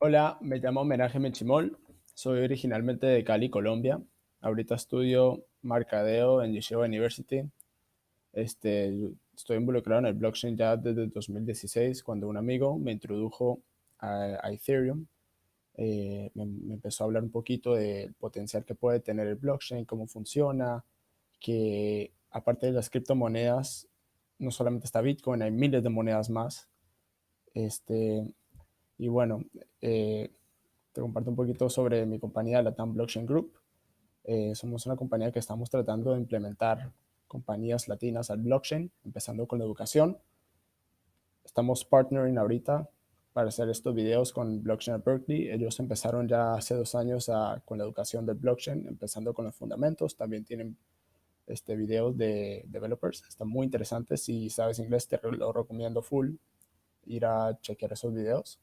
Hola, me llamo Homenaje Mechimol, soy originalmente de Cali, Colombia. Ahorita estudio mercadeo en Yeshiva University. Estoy involucrado en el blockchain ya desde el 2016, cuando un amigo me introdujo a Ethereum. Me empezó a hablar un poquito del potencial que puede tener el blockchain, cómo funciona, que aparte de las criptomonedas, no solamente está Bitcoin, hay miles de monedas más. Este, y bueno, eh, te comparto un poquito sobre mi compañía, Latam Blockchain Group. Somos una compañía que estamos tratando de implementar compañías latinas al blockchain, empezando con la educación. Estamos partnering ahorita para hacer estos videos con Blockchain at Berkeley. Ellos empezaron ya hace 2 años con la educación del blockchain, empezando con los fundamentos. También tienen videos de developers. Están muy interesantes. Si sabes inglés, te lo recomiendo full ir a chequear esos videos.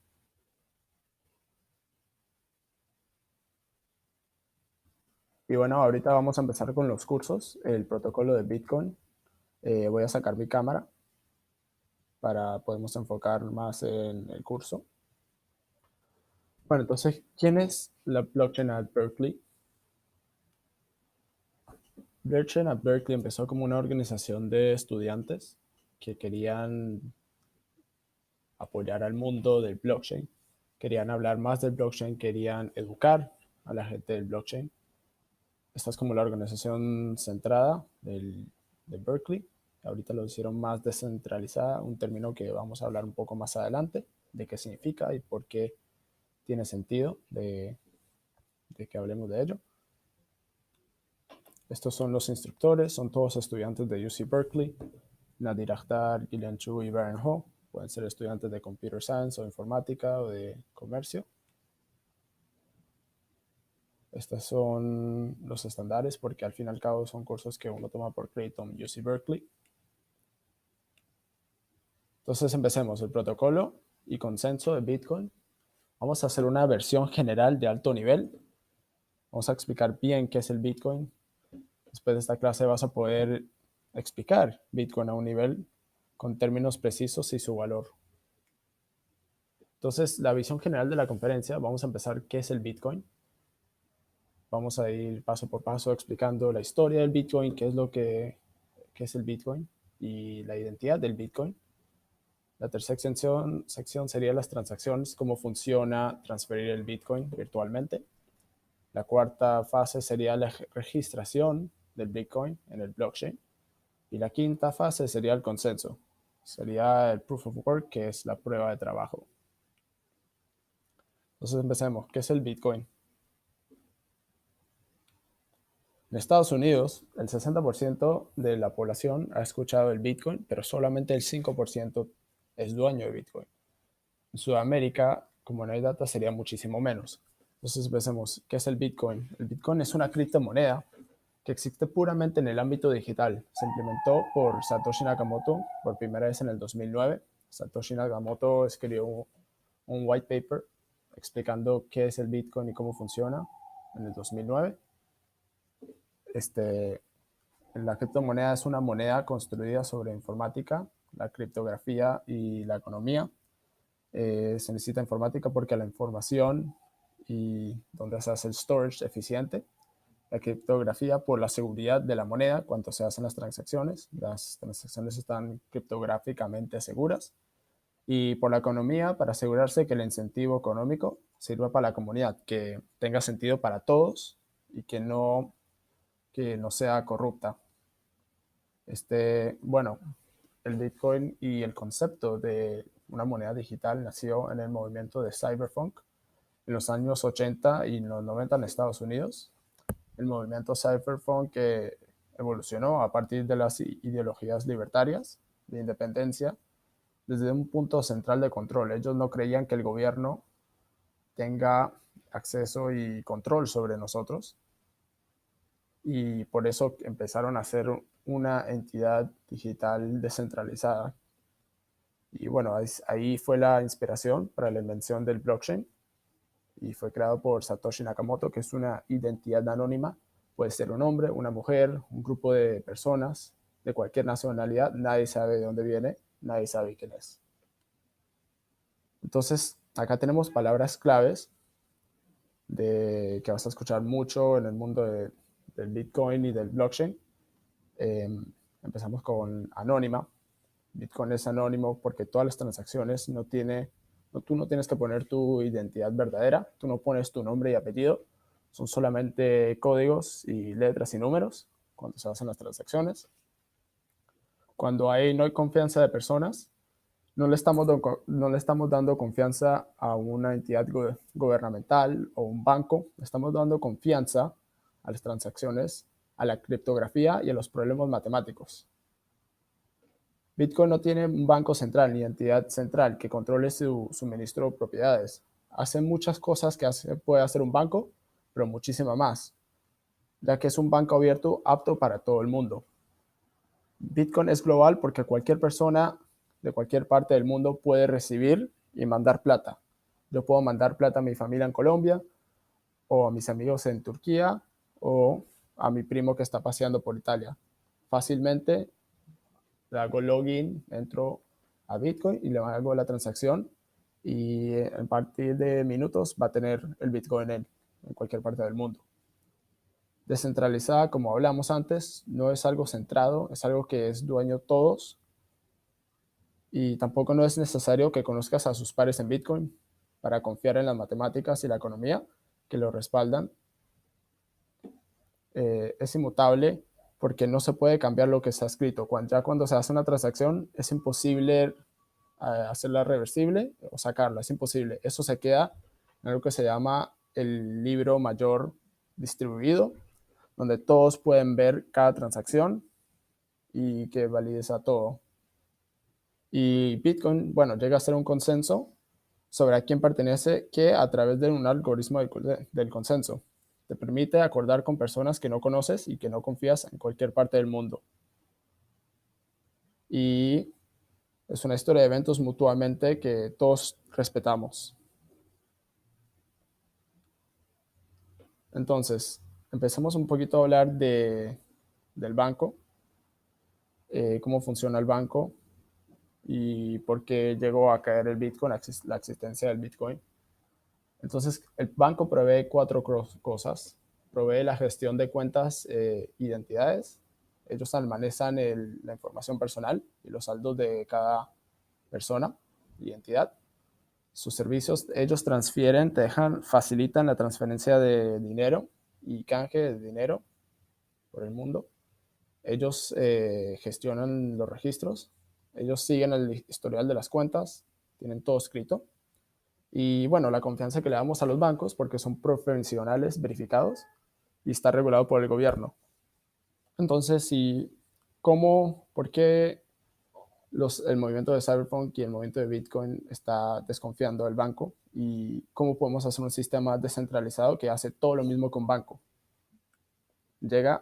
Y bueno, ahorita vamos a empezar con los cursos, el protocolo de Bitcoin. Voy a sacar mi cámara para podemos enfocar más en el curso. Bueno, entonces, ¿quién es la Blockchain at Berkeley? Blockchain at Berkeley empezó como una organización de estudiantes que querían apoyar al mundo del blockchain, querían hablar más del blockchain, querían educar a la gente del blockchain. Esta es como la organización centrada de Berkeley. Ahorita lo hicieron más descentralizada, un término que vamos a hablar un poco más adelante de qué significa y por qué tiene sentido de que hablemos de ello. Estos son los instructores, son todos estudiantes de UC Berkeley. Nadir Akhtar, Gillian Chu y Baron Ho. Pueden ser estudiantes de Computer Science o Informática o de Comercio. Estos son los estándares porque al fin y al cabo son cursos que uno toma por crédito en UC Berkeley. Entonces empecemos el protocolo y consenso de Bitcoin. Vamos a hacer una versión general de alto nivel. Vamos a explicar bien qué es el Bitcoin. Después de esta clase vas a poder explicar Bitcoin a un nivel con términos precisos y su valor. Entonces, la visión general de la conferencia, vamos a empezar qué es el Bitcoin. Vamos a ir paso por paso explicando la historia del Bitcoin, qué es el Bitcoin y la identidad del Bitcoin. La tercera sección sería las transacciones, cómo funciona transferir el Bitcoin virtualmente. La cuarta fase sería la registración del Bitcoin en el blockchain. Y la quinta fase sería el consenso. Sería el proof of work, que es la prueba de trabajo. Entonces empecemos. ¿Qué es el Bitcoin? En Estados Unidos, el 60% de la población ha escuchado el Bitcoin, pero solamente el 5% es dueño de Bitcoin. En Sudamérica, como no hay data, sería muchísimo menos. Entonces empecemos. ¿Qué es el Bitcoin? El Bitcoin es una criptomoneda que existe puramente en el ámbito digital. Se implementó por Satoshi Nakamoto por primera vez en el 2009. Satoshi Nakamoto escribió un white paper explicando qué es el Bitcoin y cómo funciona en el 2009. Este, la criptomoneda es una moneda construida sobre informática, la criptografía y la economía. Se necesita informática porque la información y donde se hace el storage eficiente, la criptografía por la seguridad de la moneda cuando se hacen las transacciones. Las transacciones están criptográficamente seguras. Y por la economía para asegurarse que el incentivo económico sirva para la comunidad, que tenga sentido para todos y que no sea corrupta. Bueno, el Bitcoin y el concepto de una moneda digital nació en el movimiento de cyberpunk en los años 80 y los 90 en Estados Unidos. El movimiento cyberpunk que evolucionó a partir de las ideologías libertarias de independencia desde un punto central de control. Ellos no creían que el gobierno tenga acceso y control sobre nosotros y por eso empezaron a hacer una entidad digital descentralizada. Y bueno, ahí fue la inspiración para la invención del blockchain y fue creado por Satoshi Nakamoto, que es una identidad anónima. Puede ser un hombre, una mujer, un grupo de personas de cualquier nacionalidad. Nadie sabe de dónde viene, nadie sabe quién es. Entonces, Acá tenemos palabras claves que vas a escuchar mucho en el mundo del Bitcoin y del blockchain. Eh, Empezamos con anónima. Bitcoin es anónimo porque todas las transacciones tú no tienes que poner tu identidad verdadera, tú no pones tu nombre y apellido, son solamente códigos y letras y números cuando se hacen las transacciones. Cuando no hay confianza de personas, no le estamos dando confianza a una entidad gubernamental o un banco, le estamos dando confianza a las transacciones, a la criptografía y a los problemas matemáticos. Bitcoin no tiene un banco central ni entidad central que controle su suministro de propiedades. Hace muchas cosas que puede hacer un banco, pero muchísima más, ya que es un banco abierto apto para todo el mundo. Bitcoin es global porque cualquier persona de cualquier parte del mundo puede recibir y mandar plata. Yo puedo mandar plata a mi familia en Colombia, o a mis amigos en Turquía, o a mi primo que está paseando por Italia. Fácilmente le hago login, entro a Bitcoin y le hago la transacción y a partir de minutos va a tener el Bitcoin en cualquier parte del mundo. Descentralizada, como hablamos antes, no es algo centrado, es algo que es dueño todos y tampoco no es necesario que conozcas a sus pares en Bitcoin para confiar en las matemáticas y la economía que lo respaldan. Es inmutable porque no se puede cambiar lo que está escrito. Ya cuando se hace una transacción es imposible hacerla reversible o sacarla, es imposible. Eso se queda en algo que se llama el libro mayor distribuido, donde todos pueden ver cada transacción y que valideza todo. Y Bitcoin, bueno, llega a ser un consenso sobre a quién pertenece que a través de un algoritmo del consenso. Te permite acordar con personas que no conoces y que no confías en cualquier parte del mundo. Y es una historia de eventos mutuamente que todos respetamos. Entonces, empecemos un poquito a hablar del banco, cómo funciona el banco y por qué llegó a caer el Bitcoin, la existencia del Bitcoin. Entonces, el banco provee cuatro cosas. Provee la gestión de cuentas, identidades. Ellos almacenan la información personal y los saldos de cada persona y entidad. Sus servicios, ellos transfieren, facilitan la transferencia de dinero y canje de dinero por el mundo. Ellos gestionan los registros, ellos siguen el historial de las cuentas, tienen todo escrito. Y bueno, la confianza que le damos a los bancos porque son profesionales verificados y está regulado por el gobierno. Entonces, ¿por qué el movimiento de Cyberpunk y el movimiento de Bitcoin está desconfiando del banco? ¿Y cómo podemos hacer un sistema descentralizado que hace todo lo mismo que un banco? Llega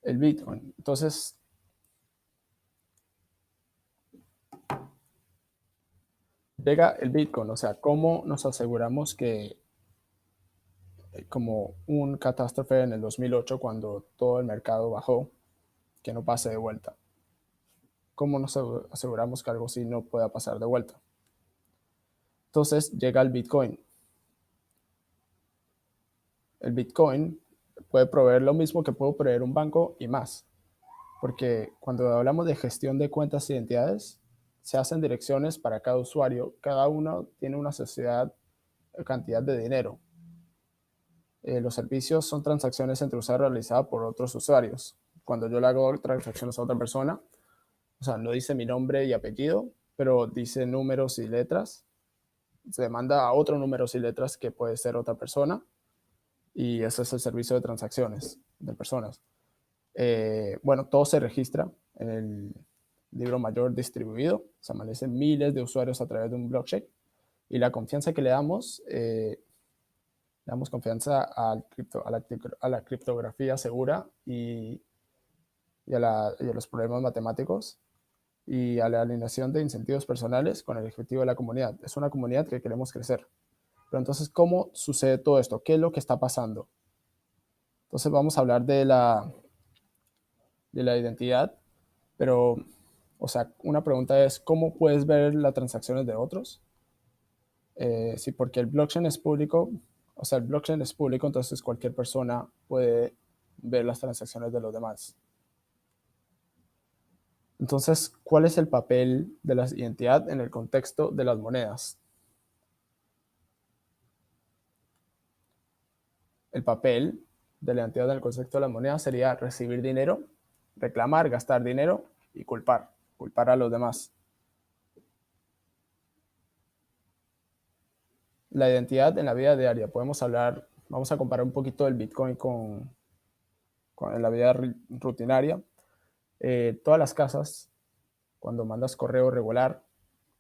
el Bitcoin. Entonces, llega el Bitcoin, o sea, ¿cómo nos aseguramos que, como un catástrofe en el 2008, cuando todo el mercado bajó, que no pase de vuelta? ¿Cómo nos aseguramos que algo así no pueda pasar de vuelta? Entonces llega el Bitcoin. El Bitcoin puede proveer lo mismo que puede proveer un banco y más, porque cuando hablamos de gestión de cuentas e identidades, se hacen direcciones para cada usuario, cada uno tiene una sociedad, cantidad de dinero. Los servicios son transacciones entre usuarios realizadas por otros usuarios. Cuando yo le hago transacciones a otra persona, o sea, no dice mi nombre y apellido, pero dice números y letras. Se manda a otro números y letras que puede ser otra persona, y ese es el servicio de transacciones de personas. Bueno, todo se registra en el libro mayor distribuido, se amanecen miles de usuarios a través de un blockchain, y la confianza que le damos confianza a la criptografía segura y a los problemas matemáticos y a la alineación de incentivos personales con el objetivo de la comunidad. Es una comunidad que queremos crecer. Pero entonces, ¿cómo sucede todo esto? ¿Qué es lo que está pasando? Entonces vamos a hablar de la identidad, pero, o sea, una pregunta es, ¿cómo puedes ver las transacciones de otros? Sí, porque el blockchain es público, o sea, el blockchain es público, entonces cualquier persona puede ver las transacciones de los demás. Entonces, ¿cuál es el papel de la identidad en el contexto de las monedas? El papel de la identidad en el contexto de las monedas sería recibir dinero, reclamar, gastar dinero y culpar a los demás. La identidad en la vida diaria. Podemos hablar, vamos a comparar un poquito el Bitcoin con la vida rutinaria. Todas las casas, cuando mandas correo regular,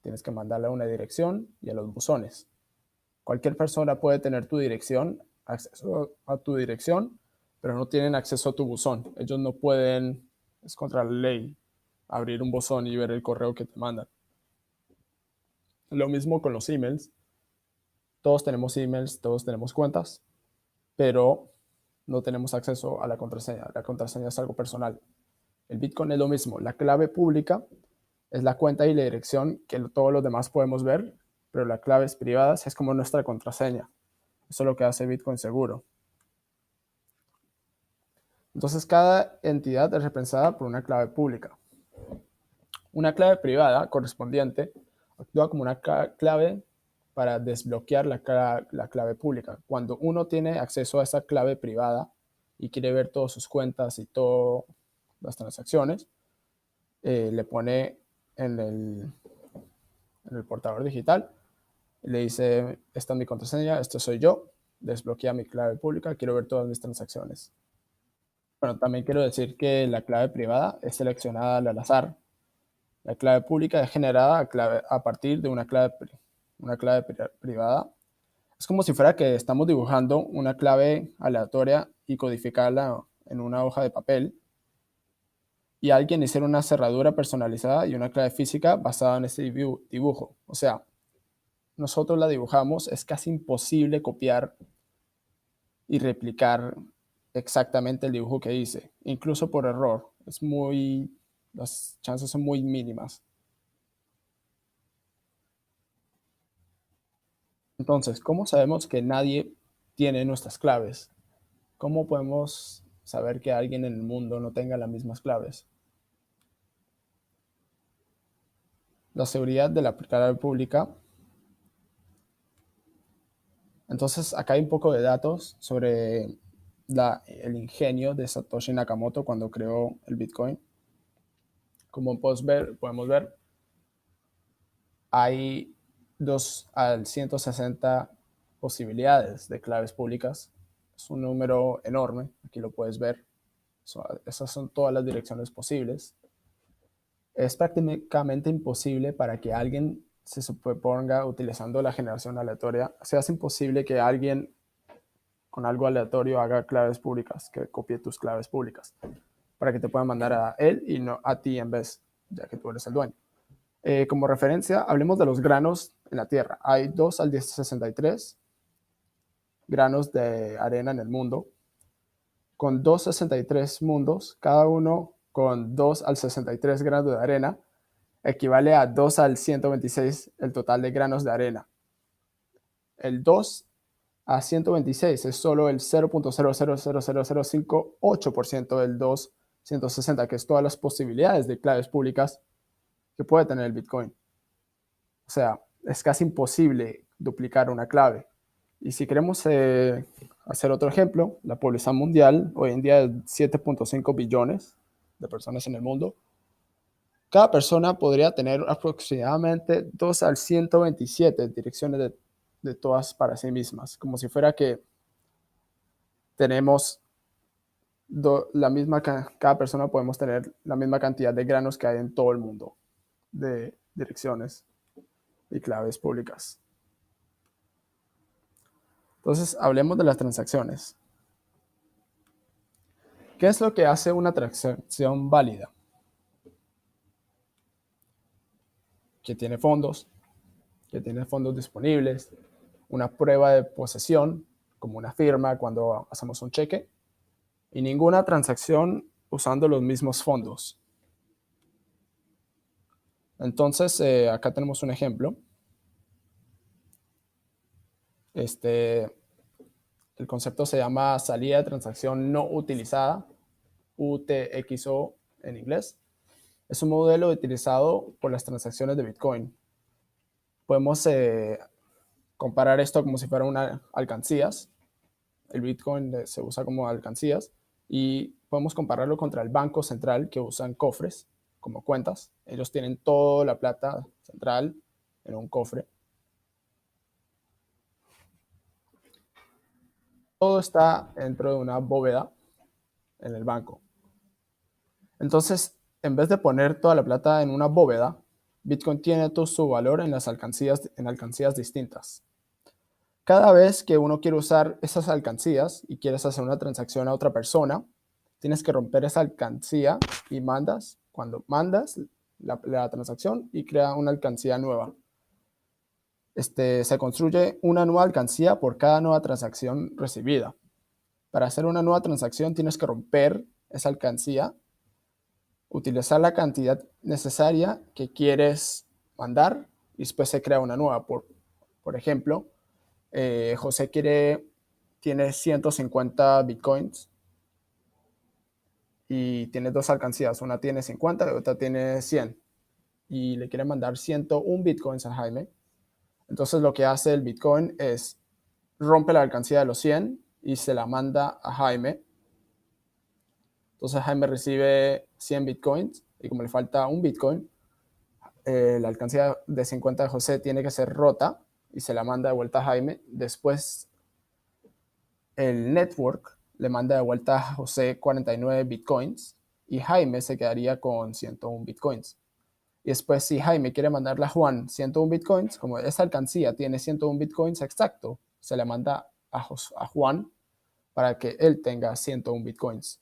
tienes que mandarle a una dirección y a los buzones. Cualquier persona puede tener tu dirección, acceso a tu dirección, pero no tienen acceso a tu buzón. Ellos no pueden, es contra la ley, abrir un buzón y ver el correo que te mandan. Lo mismo con los emails. Todos tenemos emails, todos tenemos cuentas, pero no tenemos acceso a la contraseña. La contraseña es algo personal. El Bitcoin es lo mismo. La clave pública es la cuenta y la dirección que todos los demás podemos ver, pero la clave es privada, es como nuestra contraseña. Eso es lo que hace Bitcoin seguro. Entonces, cada entidad es representada por una clave pública. Una clave privada correspondiente actúa como una clave para desbloquear la clave pública. Cuando uno tiene acceso a esa clave privada y quiere ver todas sus cuentas y todas las transacciones, le pone en el portador digital, le dice, esta es mi contraseña, esto soy yo, desbloquea mi clave pública, quiero ver todas mis transacciones. Bueno, también quiero decir que la clave privada es seleccionada al azar. La clave pública es generada a partir de una clave privada. Es como si fuera que estamos dibujando una clave aleatoria y codificarla en una hoja de papel y alguien hiciera una cerradura personalizada y una clave física basada en ese dibujo. O sea, nosotros la dibujamos, es casi imposible copiar y replicar exactamente el dibujo que hice, incluso por error. Las chances son muy mínimas. Entonces, ¿cómo sabemos que nadie tiene nuestras claves? ¿Cómo podemos saber que alguien en el mundo no tenga las mismas claves? La seguridad de la clave pública. Entonces, acá hay un poco de datos sobre el ingenio de Satoshi Nakamoto cuando creó el Bitcoin. Como podemos ver, hay 2 al 160 posibilidades de claves públicas. Es un número enorme, aquí lo puedes ver. Esas son todas las direcciones posibles. Es prácticamente imposible para que alguien se superponga utilizando la generación aleatoria. Se hace imposible que alguien con algo aleatorio haga claves públicas, que copie tus claves públicas, para que te puedan mandar a él y no a ti en vez, ya que tú eres el dueño. Como referencia, hablemos de los granos en la Tierra. Hay 2 al 1063 granos de arena en el mundo, con 263 mundos, cada uno con 2 al 63 granos de arena, equivale a 2 al 126 el total de granos de arena. El 2 a 126 es solo el 0.000058% del 260, que es todas las posibilidades de claves públicas que puede tener el Bitcoin. O sea, es casi imposible duplicar una clave. Y si queremos hacer otro ejemplo, la población mundial hoy en día es 7.5 billones de personas en el mundo. Cada persona podría tener aproximadamente 2 al 127 direcciones de todas para sí mismas, como si fuera que tenemos cada persona podemos tener la misma cantidad de granos que hay en todo el mundo de direcciones y claves públicas. Entonces, hablemos de las transacciones. ¿Qué es lo que hace una transacción válida? Que tiene fondos disponibles, una prueba de posesión, como una firma cuando hacemos un cheque, y ninguna transacción usando los mismos fondos. Entonces, acá tenemos un ejemplo. El concepto se llama salida de transacción no utilizada, UTXO en inglés. Es un modelo utilizado por las transacciones de Bitcoin. Podemos comparar esto como si fuera una alcancías. El Bitcoin se usa como alcancías y podemos compararlo contra el Banco Central, que usan cofres como cuentas. Ellos tienen toda la plata central en un cofre. Todo está dentro de una bóveda en el banco. Entonces, en vez de poner toda la plata en una bóveda, Bitcoin tiene todo su valor en las alcancías distintas. Cada vez que uno quiere usar esas alcancías y quieres hacer una transacción a otra persona, tienes que romper esa alcancía y cuando mandas la transacción y crea una alcancía nueva. Se construye una nueva alcancía por cada nueva transacción recibida. Para hacer una nueva transacción tienes que romper esa alcancía, utilizar la cantidad necesaria que quieres mandar y después se crea una nueva. Por ejemplo, José tiene 150 bitcoins y tiene dos alcancías. Una tiene 50 y otra tiene 100. Y le quiere mandar 101 bitcoins a Jaime. Entonces lo que hace el bitcoin es rompe la alcancía de los 100 y se la manda a Jaime. Entonces Jaime recibe 100 bitcoins y como le falta un bitcoin, la alcancía de 50 de José tiene que ser rota y se la manda de vuelta a Jaime. Después el network le manda de vuelta a José 49 bitcoins y Jaime se quedaría con 101 bitcoins. Y después, si Jaime quiere mandarle a Juan 101 bitcoins, como esa alcancía tiene 101 bitcoins exacto, se le manda a Juan para que él tenga 101 bitcoins.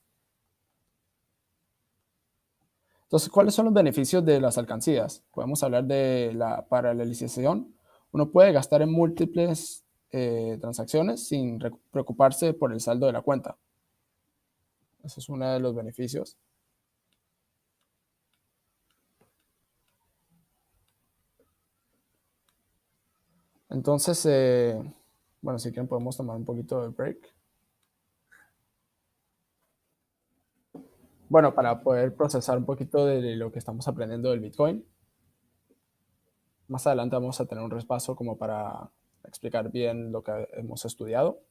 Entonces, ¿cuáles son los beneficios de las alcancías? Podemos hablar de la paralelización. Uno puede gastar en múltiples transacciones sin preocuparse por el saldo de la cuenta. Ese es uno de los beneficios. Entonces, bueno, si quieren podemos tomar un poquito de break. Bueno, para poder procesar un poquito de lo que estamos aprendiendo del Bitcoin. Más adelante vamos a tener un repaso como para explicar bien lo que hemos estudiado.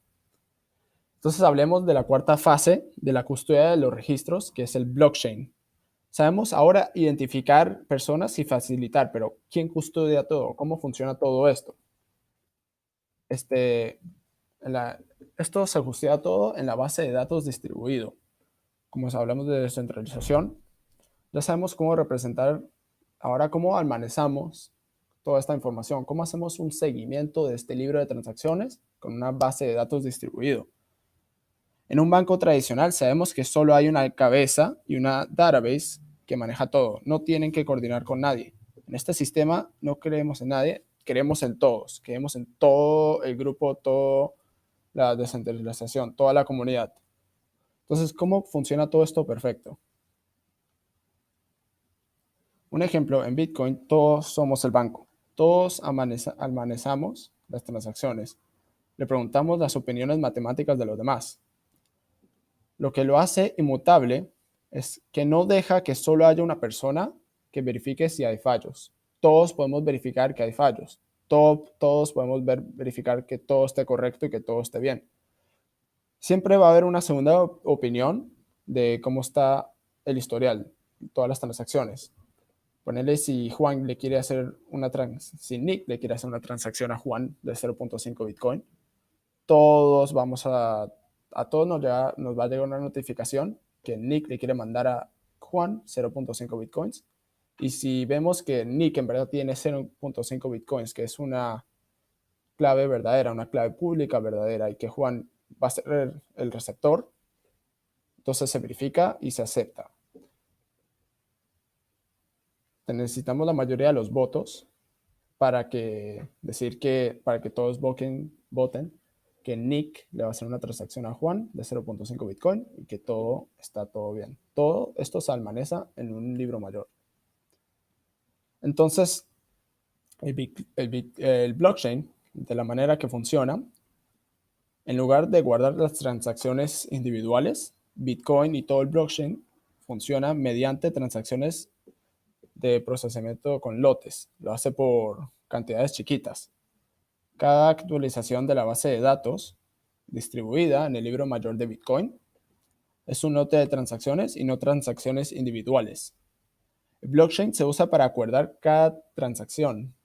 Entonces hablemos de la cuarta fase de la custodia de los registros, que es el blockchain. Sabemos ahora identificar personas y facilitar, pero ¿quién custodia todo? ¿Cómo funciona todo esto? Este, esto se custodia todo en la base de datos distribuido. Como hablamos de descentralización, ya sabemos cómo representar, ahora cómo almacenamos toda esta información, cómo hacemos un seguimiento de este libro de transacciones con una base de datos distribuido. En un banco tradicional sabemos que solo hay una cabeza y una database que maneja todo. No tienen que coordinar con nadie. En este sistema no creemos en nadie, creemos en todos. Creemos en todo el grupo, toda la descentralización, toda la comunidad. Entonces, ¿cómo funciona todo esto perfecto? Un ejemplo, en Bitcoin todos somos el banco. Todos almacenamos las transacciones. Le preguntamos las opiniones matemáticas de los demás. Lo que lo hace inmutable es que no deja que solo haya una persona que verifique si hay fallos. Todos podemos verificar que hay fallos. Todos podemos verificar que todo esté correcto y que todo esté bien. Siempre va a haber una segunda opinión de cómo está el historial, todas las transacciones. Ponerle si Juan le quiere hacer si Nick le quiere hacer una transacción a Juan de 0.5 Bitcoin, todos a todos nos va a llegar una notificación que Nick le quiere mandar a Juan 0.5 bitcoins. Y si vemos que Nick en verdad tiene 0.5 bitcoins, que es una clave verdadera, una clave pública verdadera, y que Juan va a ser el receptor, entonces se verifica y se acepta. Necesitamos la mayoría de los votos para que todos voten que Nick le va a hacer una transacción a Juan de 0.5 Bitcoin y que está todo bien. Todo esto se almacena en un libro mayor. Entonces, el blockchain, de la manera que funciona, En lugar de guardar las transacciones individuales, Bitcoin y todo el blockchain funciona mediante transacciones de procesamiento con lotes. Lo hace por cantidades chiquitas. Cada actualización de la base de datos distribuida en el libro mayor de Bitcoin es un lote de transacciones y no transacciones individuales. El blockchain se usa para acordar cada transacción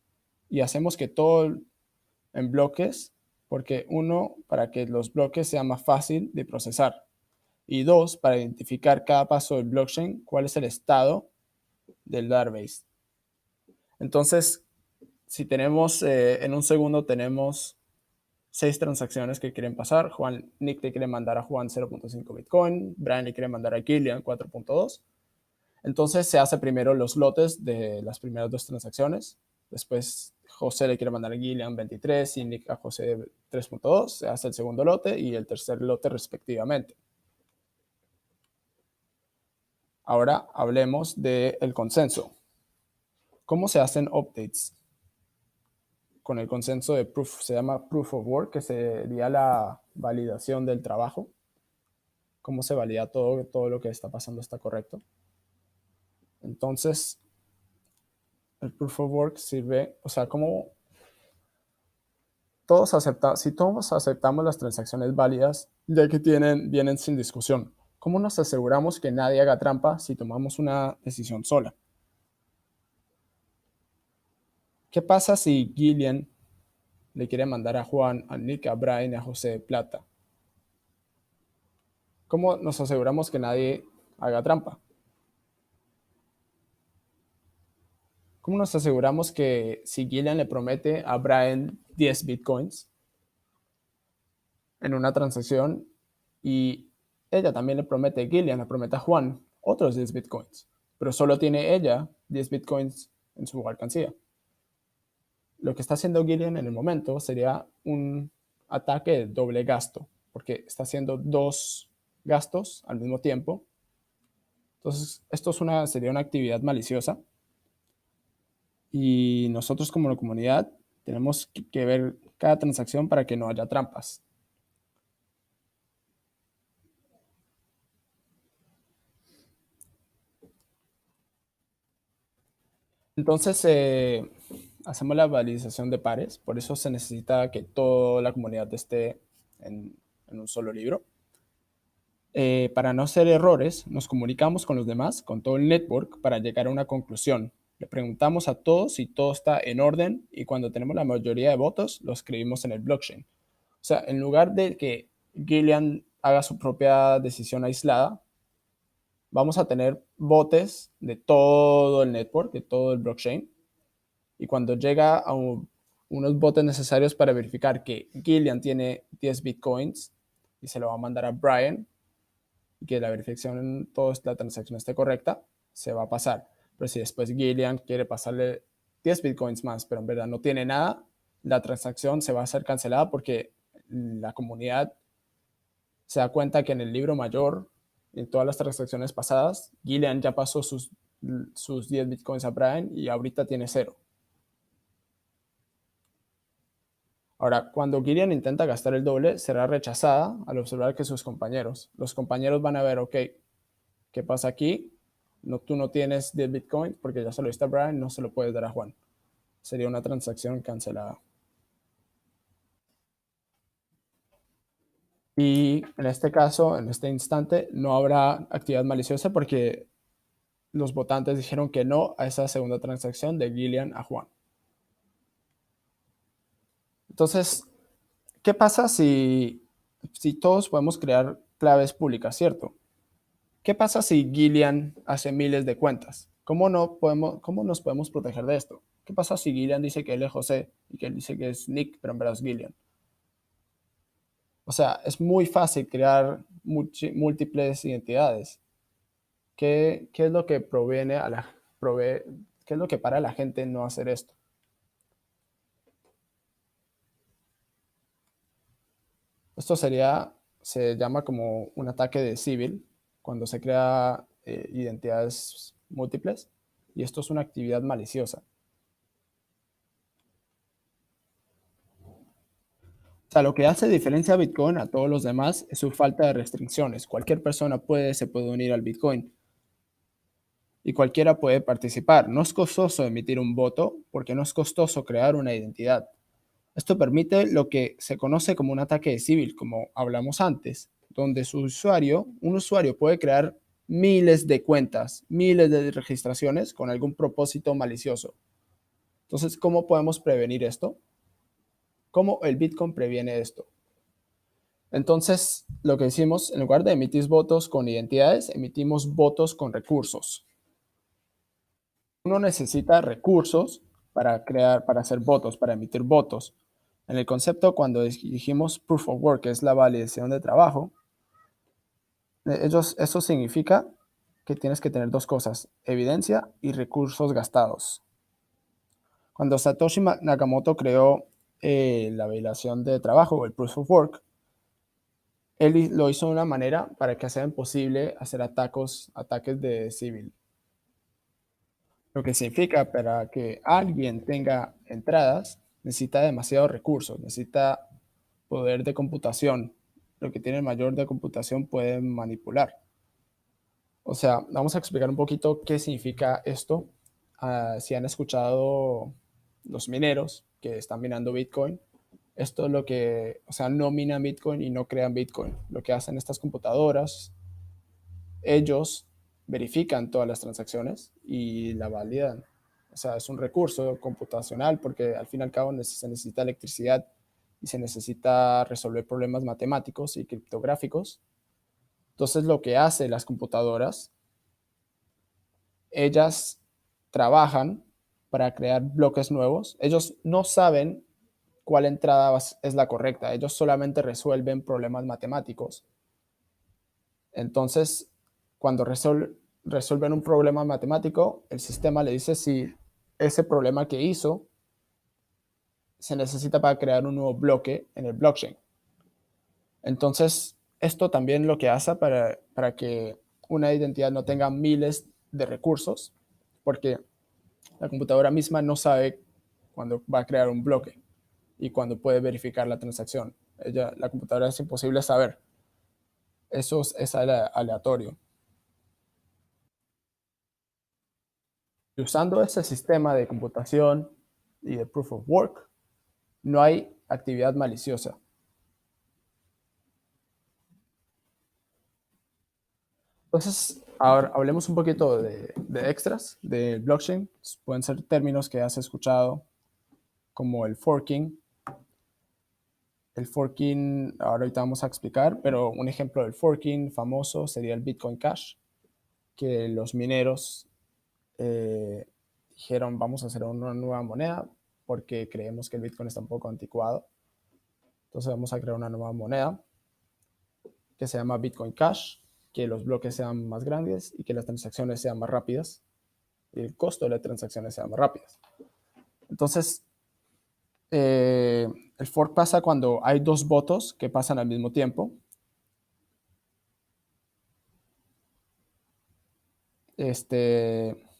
y hacemos que todo en bloques porque uno, para que los bloques sea más fácil de procesar y dos, para identificar cada paso del blockchain cuál es el estado del database. Entonces, si tenemos, en un segundo tenemos 6 transacciones que quieren pasar. Nick le quiere mandar a Juan 0.5 Bitcoin, Brian le quiere mandar a Gillian 4.2. Entonces se hace primero los lotes de las primeras 2 transacciones. Después José le quiere mandar a Gillian 23 y Nick a José 3.2. Se hace el segundo lote y el tercer lote respectivamente. Ahora hablemos del consenso. ¿Cómo se hacen updates? Con el consenso de proof, se llama proof of work, que sería la validación del trabajo. ¿Cómo se valida todo lo que está pasando está correcto? Entonces, el proof of work sirve, o sea, como si todos aceptamos las transacciones válidas, ya que vienen sin discusión, ¿cómo nos aseguramos que nadie haga trampa si tomamos una decisión sola? ¿Qué pasa si Gillian le quiere mandar a Juan, a Nick, a Brian y a José plata? ¿Cómo nos aseguramos que nadie haga trampa? ¿Cómo nos aseguramos que si Gillian le promete a Brian 10 bitcoins en una transacción y ella también Gillian le promete a Juan otros 10 bitcoins, pero solo tiene ella 10 bitcoins en su alcancía? Lo que está haciendo Gillian en el momento sería un ataque de doble gasto, porque está haciendo 2 gastos al mismo tiempo. Entonces, esto sería una actividad maliciosa y nosotros como comunidad tenemos que ver cada transacción para que no haya trampas. Entonces, hacemos la validación de pares, por eso se necesita que toda la comunidad esté en un solo libro. Para no hacer errores, nos comunicamos con los demás, con todo el network, para llegar a una conclusión. Le preguntamos a todos si todo está en orden y cuando tenemos la mayoría de votos, lo escribimos en el blockchain. O sea, en lugar de que Gillian haga su propia decisión aislada, vamos a tener botes de todo el network, de todo el blockchain. Y cuando llega a unos botes necesarios para verificar que Gillian tiene 10 bitcoins y se lo va a mandar a Brian, y que la verificación en toda la transacción esté correcta, se va a pasar. Pero si después Gillian quiere pasarle 10 bitcoins más, pero en verdad no tiene nada, la transacción se va a hacer cancelada porque la comunidad se da cuenta que en el libro mayor, en todas las transacciones pasadas, Gillian ya pasó sus 10 bitcoins a Brian y ahorita tiene 0. Ahora, cuando Gillian intenta gastar el doble, será rechazada al observar que los compañeros van a ver, ok, ¿qué pasa aquí? No, tú no tienes 10 bitcoins porque ya se lo diste a Brian, no se lo puedes dar a Juan. Sería una transacción cancelada. Y en este caso, en este instante, no habrá actividad maliciosa porque los votantes dijeron que no a esa segunda transacción de Gillian a Juan. Entonces, ¿qué pasa si todos podemos crear claves públicas, cierto? ¿Qué pasa si Gillian hace miles de cuentas? ¿Cómo nos podemos proteger de esto? ¿Qué pasa si Gillian dice que él es José y que él dice que es Nick, pero en verdad es Gillian? O sea, es muy fácil crear múltiples identidades. ¿Qué es lo que qué es lo que para a la gente no hacer esto? Esto se llama como un ataque de civil cuando se crea identidades múltiples y esto es una actividad maliciosa. O sea, lo que hace diferencia a Bitcoin a todos los demás es su falta de restricciones. Cualquier persona se puede unir al Bitcoin y cualquiera puede participar. No es costoso emitir un voto porque no es costoso crear una identidad. Esto permite lo que se conoce como un ataque civil, como hablamos antes, donde un usuario puede crear miles de cuentas, miles de registraciones con algún propósito malicioso. Entonces, ¿cómo podemos prevenir esto? ¿Cómo el Bitcoin previene esto? Entonces, lo que hicimos, en lugar de emitir votos con identidades, emitimos votos con recursos. Uno necesita recursos para hacer votos, para emitir votos. En el concepto, cuando dijimos proof of work, que es la validación de trabajo, eso significa que tienes que tener dos cosas, evidencia y recursos gastados. Cuando Satoshi Nakamoto creó la validación de trabajo, o el proof of work, él lo hizo de una manera para que sea imposible hacer ataques de civil. Lo que significa para que alguien tenga entradas, necesita demasiados recursos, necesita poder de computación. Lo que tiene mayor de computación puede manipular. O sea, vamos a explicar un poquito qué significa esto. Si han escuchado los mineros que están minando Bitcoin, esto es lo que, o sea, no minan Bitcoin y no crean Bitcoin. Lo que hacen estas computadoras, ellos verifican todas las transacciones y la validan. O sea, es un recurso computacional porque al fin y al cabo se necesita electricidad y se necesita resolver problemas matemáticos y criptográficos. Entonces, lo que hacen las computadoras, ellas trabajan para crear bloques nuevos. Ellos no saben cuál entrada es la correcta. Ellos solamente resuelven problemas matemáticos. Entonces, cuando resuelven un problema matemático, el sistema le dice si ese problema que hizo se necesita para crear un nuevo bloque en el blockchain. Entonces, esto también lo que hace para que una identidad no tenga miles de recursos, porque la computadora misma no sabe cuándo va a crear un bloque y cuándo puede verificar la transacción. La computadora es imposible saber. Eso es aleatorio. Y usando ese sistema de computación y de proof of work, no hay actividad maliciosa. Entonces, ahora hablemos un poquito de extras del blockchain. Pueden ser términos que has escuchado, como el forking. El forking, ahorita vamos a explicar, pero un ejemplo del forking famoso sería el Bitcoin Cash, que los mineros dijeron vamos a hacer una nueva moneda porque creemos que el Bitcoin está un poco anticuado. Entonces vamos a crear una nueva moneda que se llama Bitcoin Cash, que los bloques sean más grandes y que las transacciones sean más rápidas y el costo de las transacciones sea más rápidas. Entonces, el fork pasa cuando hay dos votos que pasan al mismo tiempo.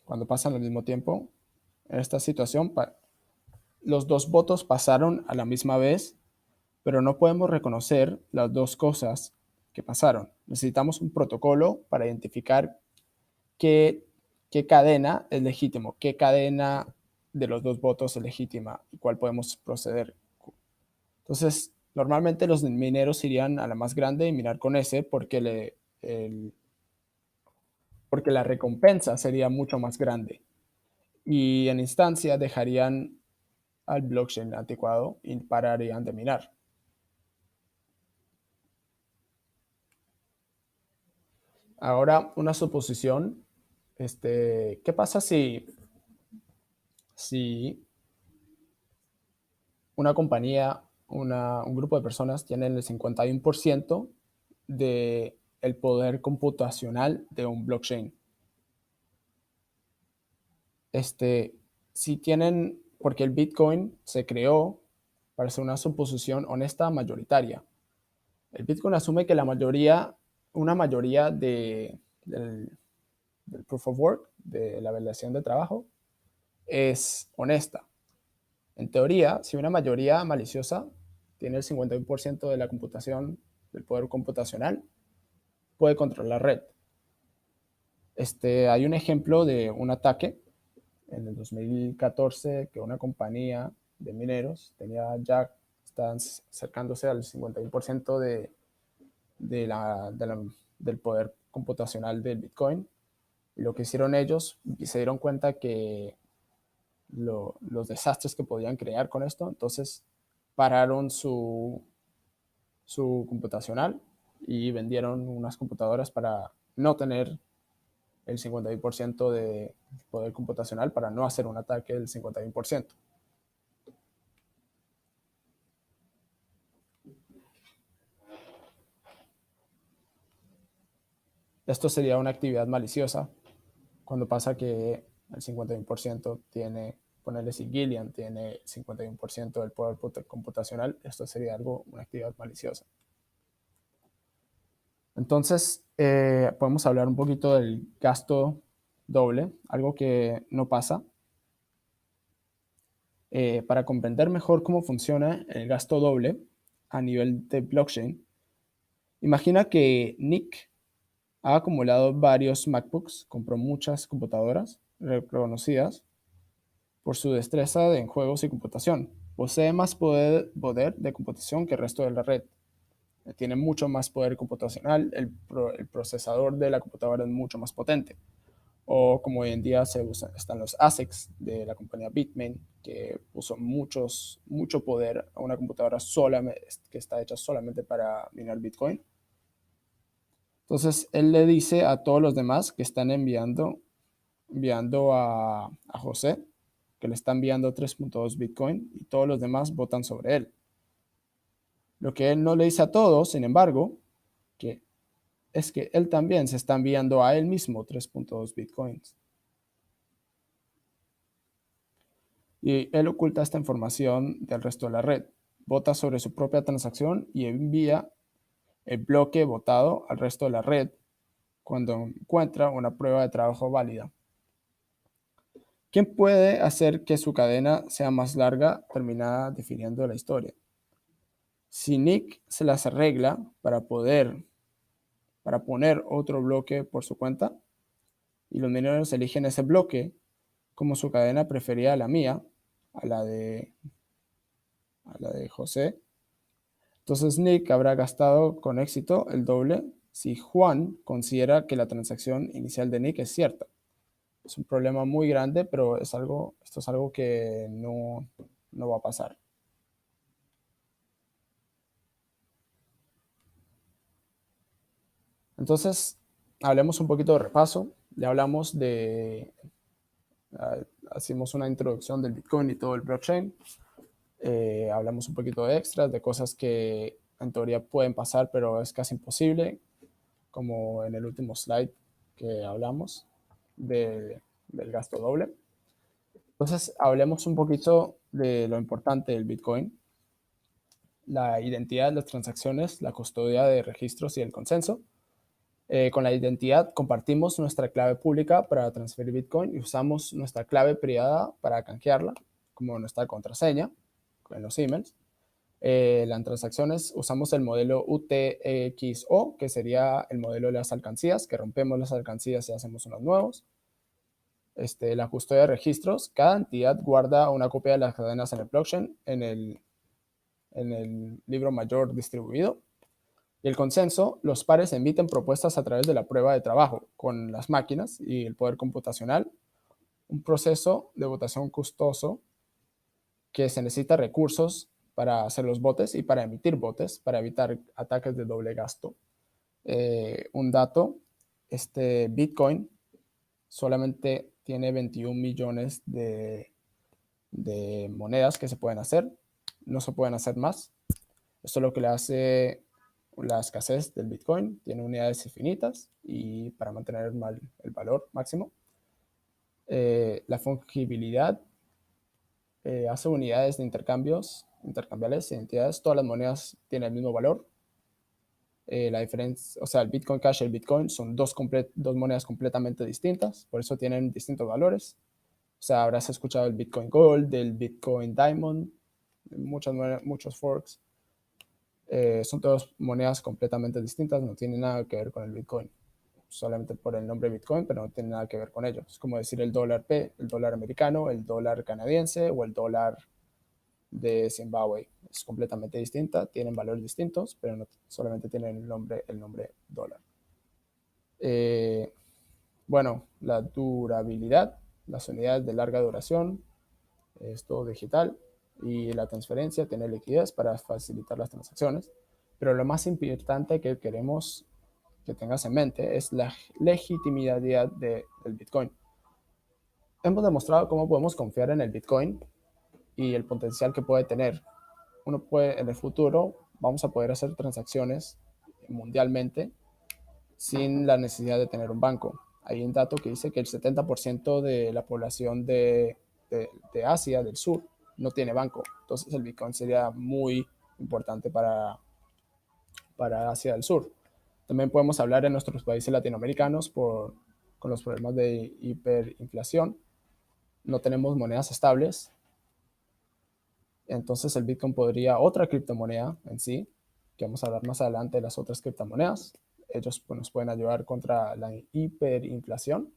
Cuando pasan al mismo tiempo, en esta situación, los dos votos pasaron a la misma vez, pero no podemos reconocer las dos cosas que pasaron. Necesitamos un protocolo para identificar qué, qué cadena es legítimo, qué cadena de los dos votos es legítima y cuál podemos proceder. Entonces, normalmente los mineros irían a la más grande y minar con ese porque la recompensa sería mucho más grande. Y en instancia dejarían al blockchain anticuado y pararían de minar. Ahora, una suposición. ¿Qué pasa si una compañía, un grupo de personas tienen el 51% del poder computacional de un blockchain? Este, si tienen, porque el Bitcoin se creó para ser una suposición honesta mayoritaria. El Bitcoin asume que una mayoría del proof of work, de la validación de trabajo, es honesta. En teoría, si una mayoría maliciosa tiene el 51% de la computación, del poder computacional, puede controlar la red. Hay un ejemplo de un ataque en el 2014 que una compañía de mineros estaban acercándose al 51% del poder computacional del Bitcoin. Y lo que hicieron ellos, se dieron cuenta que los desastres que podían crear con esto, entonces pararon su computacional y vendieron unas computadoras para no tener el 51% de poder computacional, para no hacer un ataque del 51%. Esto sería una actividad maliciosa cuando pasa que el 51% tiene, ponerle si Gillian tiene el 51% del poder computacional, esto sería una actividad maliciosa. Entonces, podemos hablar un poquito del gasto doble, algo que no pasa. Para comprender mejor cómo funciona el gasto doble a nivel de blockchain, imagina que Nick ha acumulado varios MacBooks, compró muchas computadoras reconocidas por su destreza en juegos y computación. Posee más poder de computación que el resto de la red. Tiene mucho más poder computacional, el procesador de la computadora es mucho más potente. O como hoy en día están los ASICs de la compañía Bitmain, que puso mucho poder a una computadora que está hecha solamente para minar Bitcoin. Entonces, él le dice a todos los demás que están enviando a José, que le está enviando 3.2 Bitcoin, y todos los demás votan sobre él. Lo que él no le dice a todos, sin embargo, es que él también se está enviando a él mismo 3.2 Bitcoins. Y él oculta esta información del resto de la red. Vota sobre su propia transacción y envía el bloque votado al resto de la red cuando encuentra una prueba de trabajo válida. ¿Quién puede hacer que su cadena sea más larga? Termina definiendo la historia. Si Nick se las arregla para poner otro bloque por su cuenta y los mineros eligen ese bloque como su cadena preferida a la mía, a la de José, entonces Nick habrá gastado con éxito el doble si Juan considera que la transacción inicial de Nick es cierta. Es un problema muy grande, pero esto es algo que no va a pasar. Entonces, hablemos un poquito de repaso. Ya hablamos hicimos una introducción del Bitcoin y todo el blockchain. Hablamos un poquito de extras, de cosas que en teoría pueden pasar, pero es casi imposible, como en el último slide que hablamos del gasto doble. Entonces, hablemos un poquito de lo importante del Bitcoin: la identidad de las transacciones, la custodia de registros y el consenso. Con la identidad compartimos nuestra clave pública para transferir Bitcoin y usamos nuestra clave privada para canjearla, como nuestra contraseña en los emails. Las transacciones usamos el modelo UTXO, que sería el modelo de las alcancías, que rompemos las alcancías y hacemos unos nuevos. La custodia de registros: cada entidad guarda una copia de las cadenas en el blockchain, en el libro mayor distribuido. Y el consenso: los pares emiten propuestas a través de la prueba de trabajo con las máquinas y el poder computacional, un proceso de votación costoso que se necesita recursos para hacer los botes y para emitir botes, para evitar ataques de doble gasto. Un dato: Bitcoin solamente tiene 21 millones de monedas que se pueden hacer, no se pueden hacer más. Esto es lo que le hace la escasez del Bitcoin. Tiene unidades infinitas y para mantener el valor máximo. La fungibilidad hace unidades de intercambiables, identidades. Todas las monedas tienen el mismo valor. La diferencia, o sea, el Bitcoin Cash y el Bitcoin son dos monedas completamente distintas, por eso tienen distintos valores. O sea, habrás escuchado el Bitcoin Gold, del Bitcoin Diamond, muchos forks. Son todas monedas completamente distintas, no tienen nada que ver con el Bitcoin. Solamente por el nombre Bitcoin, pero no tiene nada que ver con ello. Es como decir el dólar P, el dólar americano, el dólar canadiense o el dólar de Zimbabue. Es completamente distinta, tienen valores distintos, pero no solamente tienen el nombre dólar. Eh, bueno, la durabilidad, las unidades de larga duración, es todo digital y la transferencia tiene liquidez para facilitar las transacciones. Pero lo más importante que queremos que tengas en mente es la legitimidad del Bitcoin. Hemos demostrado cómo podemos confiar en el Bitcoin y el potencial que puede tener. Uno puede, en el futuro, vamos a poder hacer transacciones mundialmente sin la necesidad de tener un banco. Hay un dato que dice que el 70% de la población de Asia, del sur, no tiene banco. Entonces el Bitcoin sería muy importante para Asia del Sur. También podemos hablar en nuestros países latinoamericanos con los problemas de hiperinflación. No tenemos monedas estables. Entonces el Bitcoin podría otra criptomoneda en sí, que vamos a hablar más adelante de las otras criptomonedas. Ellos pues, nos pueden ayudar contra la hiperinflación.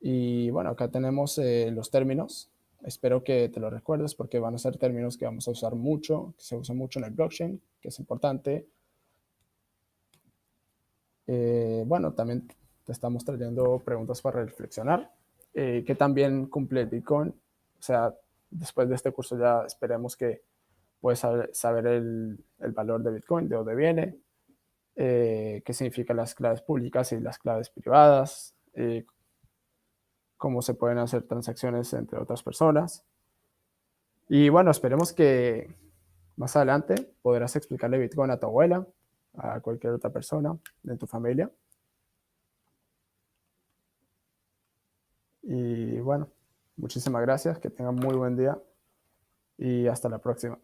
Y bueno, acá tenemos los términos. Espero que te lo recuerdes porque van a ser términos que vamos a usar mucho, que se usan mucho en el blockchain, que es importante. Bueno, también te estamos trayendo preguntas para reflexionar. ¿Qué también cumple el Bitcoin? O sea, después de este curso ya esperemos que puedes saber el valor de Bitcoin, de dónde viene, qué significan las claves públicas y las claves privadas, cómo se pueden hacer transacciones entre otras personas. Y bueno, esperemos que más adelante podrás explicarle Bitcoin a tu abuela, a cualquier otra persona de tu familia. Y bueno, muchísimas gracias, que tengan muy buen día y hasta la próxima.